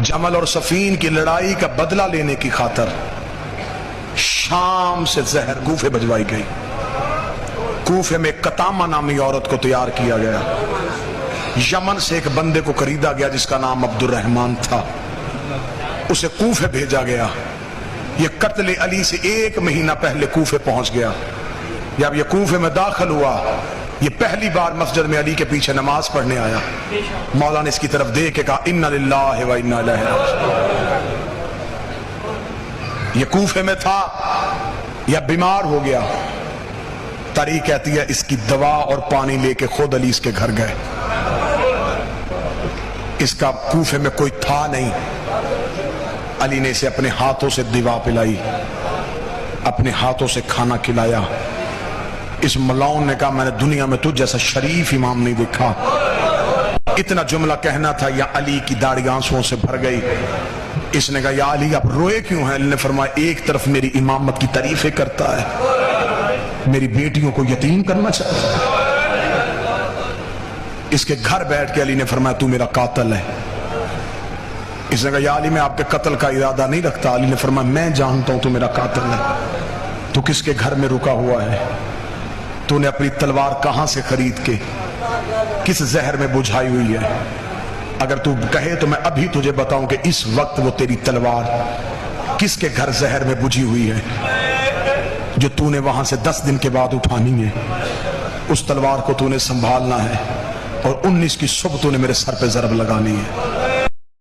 جمل اور صفین کی لڑائی کا بدلہ لینے کی خاطر شام سے زہر کوفے بھجوائی گئی. کوفے میں قطامہ نامی عورت کو تیار کیا گیا. یمن سے ایک بندے کو خریدا گیا جس کا نام عبد الرحمن تھا. اسے کوفے بھیجا گیا. یہ قتل علی سے 1 مہینہ پہلے کوفے پہنچ گیا. جب یہ کوفے میں داخل ہوا، یہ پہلی بار مسجد میں علی کے پیچھے نماز پڑھنے آیا. مولا نے اس کی طرف دیکھ کے کہا انا للہ و انا الیہ راجعون. یہ کوفے میں تھا، یہ بیمار ہو گیا. تاریخ کہتی ہے اس کی دوا اور پانی لے کے خود علی اس کے گھر گئے. اس کا کوفے میں کوئی تھا نہیں. علی نے اسے اپنے ہاتھوں سے دوا پلائی، اپنے ہاتھوں سے کھانا کھلایا. اس ملاؤن نے کہا میں نے دنیا میں تجھ جیسا شریف امام نہیں دیکھا. اتنا جملہ کہنا تھا یا علی کی داڑھی آنسوؤں سے بھر گئی. اس نے کہا یا علی آپ روئے کیوں ہیں؟ علی نے فرمایا ایک طرف میری امامت کی تعریفیں کرتا ہے، میری بیٹیوں کو یتیم کرنا چاہتا ہے. اس کے گھر بیٹھ کے علی نے فرمایا تو میرا قاتل ہے. اس نے کہا یا علی میں آپ کے قتل کا ارادہ نہیں رکھتا. علی نے فرمایا میں جانتا ہوں تو میرا قاتل ہے. تو کس کے گھر میں رکا ہوا ہے؟ تو نے اپنی تلوار کہاں سے خرید کے کس زہر میں بجھائی ہوئی ہے؟ اگر تو کہے تو میں ابھی تجھے بتاؤں کہ اس وقت وہ تیری تلوار کس کے گھر زہر میں بجھی ہوئی ہے جو تو نے وہاں سے 10 دن کے بعد اٹھانی ہے. اس تلوار کو تو نے سنبھالنا ہے اور 19 کی صبح تو نے میرے سر پہ ضرب لگانی ہے.